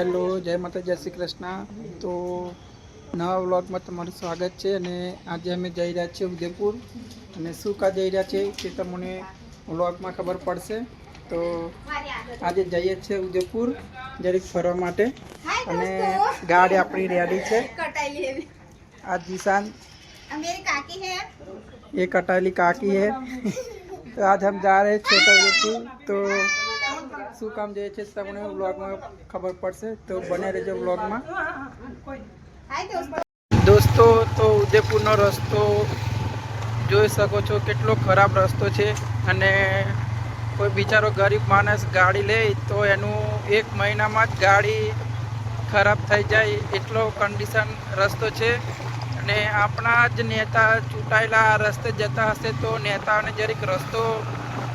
Hello, જય માતા, જય શ્રી કૃષ્ણ. તો નવા વ્લોગમાં તમારું સ્વાગત છે. અને આજે અમે જઈ રહ્યા છીએ ઉદયપુર, અને શું કા જઈ રહ્યા છે તે તમને વ્લોગમાં ખબર પડશે. તો આજે જઈએ છીએ ઉદયપુર જરીક ફરવા માટે, અને ગાડી આપણી રેડી છે. આ જીશાન ये कटाली काकी है. तो आज हम जा रहे हैं छोटा उदयपुर. तो શું કામ જઈએ છે તમને વ્લોગમાં ખબર પડશે, તો બને રહેજો વ્લોગમાં. દોસ્તો, તો ઉદયપુરનો રસ્તો જોઈ શકો છો, કેટલો ખરાબ રસ્તો છે. અને કોઈ બિચારો ગરીબ માણસ ગાડી લે તો એનું 1 મહિનામાં જ ગાડી ખરાબ થઈ જાય એટલો કન્ડિશન રસ્તો છે. અને આપણા જ નેતા ચૂંટાયેલા રસ્તે જતા હશે તો નેતાઓને જરીક રસ્તો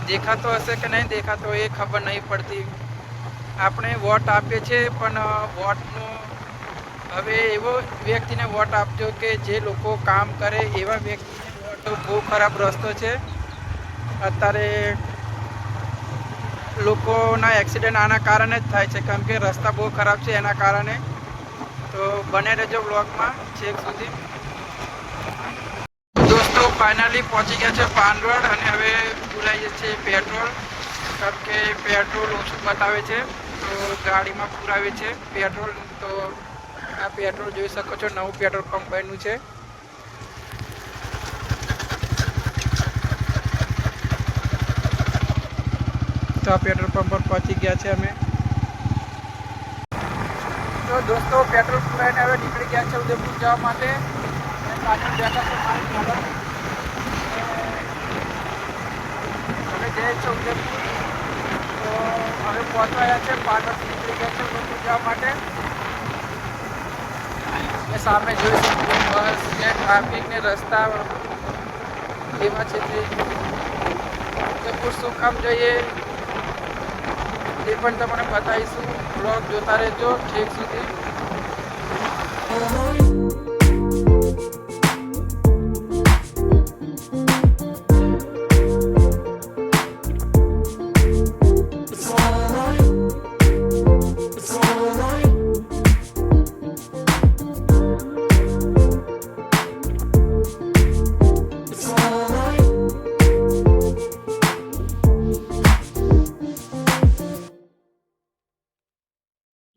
દેખાતો હશે કે નહીં દેખાતો એ ખબર નહીં પડતી. આપણે વોટ આપીએ છીએ, પણ વોટનું હવે એવો વ્યક્તિને વોટ આપજો કે જે લોકો કામ કરે એવા વ્યક્તિને વોટ. બહુ ખરાબ રસ્તો છે. અત્યારે લોકોના એક્સિડન્ટ આના કારણે જ થાય છે, કેમ કે રસ્તા બહુ ખરાબ છે એના કારણે. તો બને રહેજો બ્લોગમાં છેક સુધી. દોસ્તો, ફાઇનલી પહોંચી ગયા છે પાંડવડ, અને હવે પુરાઈએ છીએ પેટ્રોલ, કેમ કે પેટ્રોલ ઓછું બતાવે છે તો ગાડીમાં પુરાવે છે પેટ્રોલ. તો આ પેટ્રોલ જોઈ શકો છો, નવું પેટ્રોલ પંપ બન્યું છે. તો આ પેટ્રોલ પંપ પર પહોંચી ગયા છે અમે. તો દોસ્તો, પેટ્રોલ પુરાઈને હવે નીકળી ગયા છે ઉદયપુર જવા માટે. પાછળ બેઠા છે મારી મોડલ. હવે જઈએ છે ઉદયપુર. તો હવે પહોંચવાયા છે, પાછળથી નીકળી ગયા છે ઉદયપુર જવા માટે. મેં સામે જોઈ શકું બસ ને ટ્રાફિક ને રસ્તા એમાં છે. તે ઉદયપુર શું કામ જોઈએ એ પણ તમને બતાવીશું. બ્લોગ જોતા રહેજો છેક સુધી.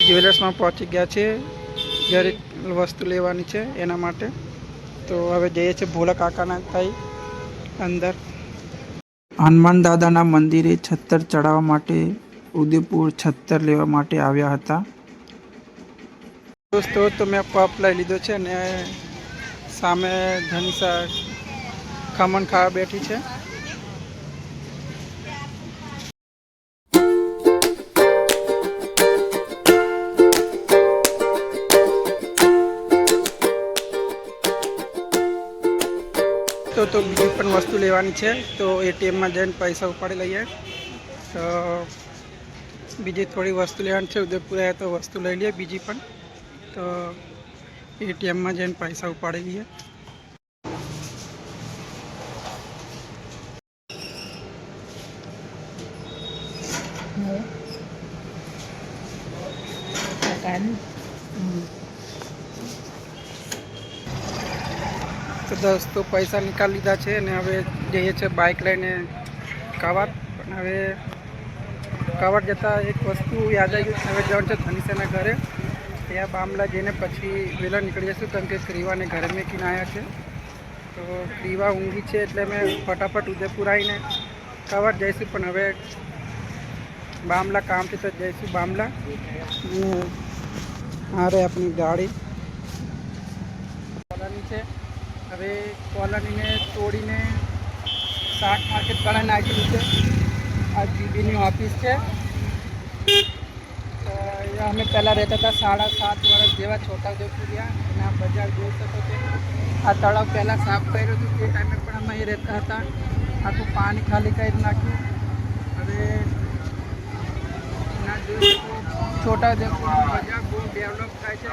જ્વેલર્સમાં પહોંચી ગયા છે, જરીક વસ્તુ લેવાની છે એના માટે. તો હવે જઈએ છીએ ભોલા કાકાના ત્યાં અંદર. હનુમાન દાદાના મંદિરે છત્તર ચડાવવા માટે ઉદયપુર છત્તર લેવા માટે આવ્યા હતા. દોસ્તો, તો મેં પપ લઈ લીધો છે, અને સામે ધનિષા ખમણ ખાવા બેઠી છે. તો બીજી પણ વસ્તુ લેવાની છે, તો એટીએમમાં જઈને પૈસા ઉપાડી લઈએ. તો બીજી થોડી વસ્તુ લેવાની છે, ઉદયપુર આવ્યા તો વસ્તુ લઈ લઈએ બીજી પણ. તો એટીએમમાં જઈને પૈસા ઉપાડી લઈએ. તો દોસ્તો, પૈસા નીકાળી લીધા છે, અને હવે જઈએ છીએ બાઇક લઈને કાવડ. પણ હવે કાવડ જતાં એક વસ્તુ યાદ આવી ગઈ. હવે જવાનું છે ધનિષાના ઘરે. ત્યાં બામલા જઈને પછી વહેલા નીકળી જઈશું, કેમ કે ક્રીવાને ઘરે મેકીને આવ્યા છે. તો ક્રીવા ઊંઘી છે એટલે મેં ફટાફટ ઉદયપુર આવીને કાવડ જઈશું. પણ હવે બામલા કામથી તો જઈશું બામલા. આ રે આપણી ગાડી છે. હવે કોલોનીને તોડીને શાક માર્કેટ બનાવી નાખેલું છે. આ જીબીની ઓફિસ છે. અહીંયા અમે પહેલાં રહેતા હતા 7.5 વર્ષ જેવા છોટા ઉદેપુરિયા. અને આ બજાર જોઈ શકો છો. આ તળાવ પહેલાં સાફ કર્યું હતું, તે ટાઈમે પણ અમે અહીં રહેતા હતા. આખું પાણી ખાલી કરી નાખ્યું. હવે ના જોઈ શકો, છોટા ઉદેપુરનું બજાર બહુ ડેવલપ થાય છે.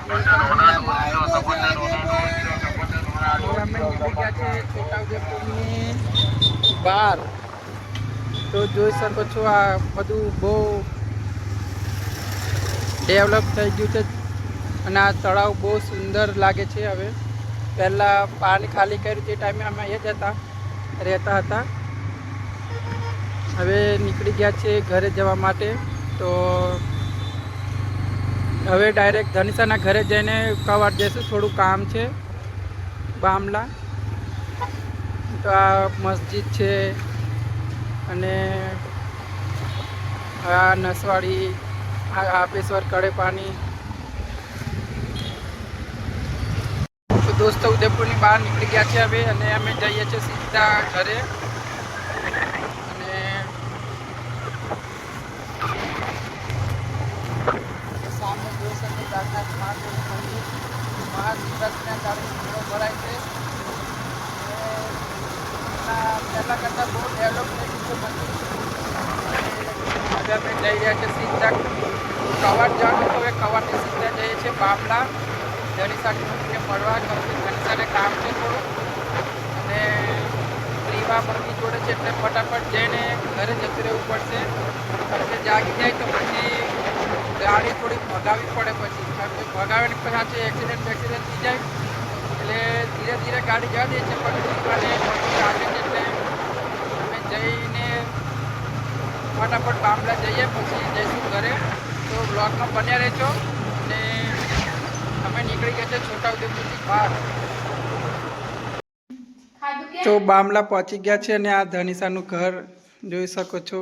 અમે નીકળી ગયા છે છોટા ઉદેપુરની બહાર. તો જોઈ શકો છો, આ બધું બહુ ડેવલપ થઈ ગયું છે અને આ તળાવ બહુ સુંદર લાગે છે. હવે પહેલાં પાણી ખાલી કર્યું તે ટાઈમે અમે એ જ રહેતા હતા. હવે નીકળી ગયા છે ઘરે જવા માટે. તો હવે ડાયરેક્ટ ધનિષાના ઘરે જઈને કવાડ જઈશું, થોડું કામ છે બામલા. તો આ મસ્જિદ છે અને આ નસવાડી, આ આપેશ્વર કડે પાણી. તો દોસ્તો ઉદયપુરની બહાર નીકળી ગયા છે હવે, અને અમે જઈએ છીએ સીધા ઘરે. અને સામે જોઈ શકો જગન્નાથ મહાદેવનું મંદિર. મહાશિવરાત્રિના કારણે ભીડો ભરાય છે. પહેલાં કરતાં બહુ ડેવલપ થઈ ગયું છે મંદિર. હવે અમે જઈ રહ્યા છીએ સીધા કવાડ જવાનું. હવે કવાડથી સીધા જઈએ છીએ બામલા ધનિષાને મળવા. ધનિષાને કામ છે થોડું, અને રીવા મમ્મી જોડે છે એટલે ફટાફટ જઈને ઘરે જતું રહેવું પડશે. કારણ કે જાગી જાય તો પછી ગાડી થોડીક ભગાવવી પડે. પછી કારણ કે ભગાવે ને પછી એક્સિડન્ટ થઈ જાય. એટલે ધીરે ધીરે ગાડી જવા દે છે, પણ રીવાને મમ્મી રાખે છે. એટલે અમે જઈને ફટાફટ બામલા જઈએ, પછી જઈશું ઘરે. તો બ્લોગમાં બન્યા રહેજો. અને અમે નીકળી ગયા છે છોટાઉદેપુરથી બહાર. તો બામલા પહોંચી ગયા છે અને આ ધનિષાનું ઘર જોઈ શકો છો.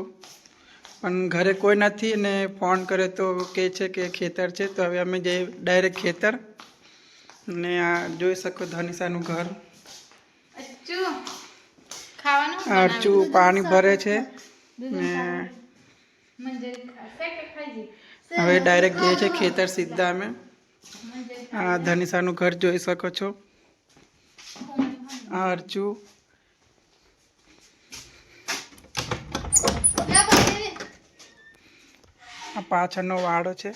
પણ ઘરે કોઈ નથી અને ફોન કરે તો કહે છે કે ખેતર છે. તો હવે અમે જઈએ ડાયરેક્ટ ખેતર. અને આ જોઈ શકો ધનિષાનું ઘર. અર્ચું પાણી ભરે છે ને હવે ડાયરેક્ટ જઈએ છે ખેતર સીધા અમે. આ ધનિષાનું ઘર જોઈ શકો છો. આ અર્ચું, આ પાછળનો વાડો છે.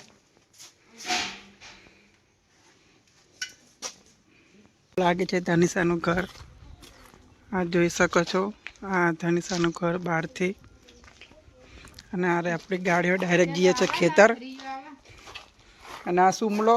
લાગે છે ધનિષાનું ઘર. આ જોઈ શકો છો, આ ધનિષાનું ઘર બહારથી. અને આ આપણી ગાડીઓ ડાયરેક્ટ જઈએ છે ખેતર. અને આ સુમલો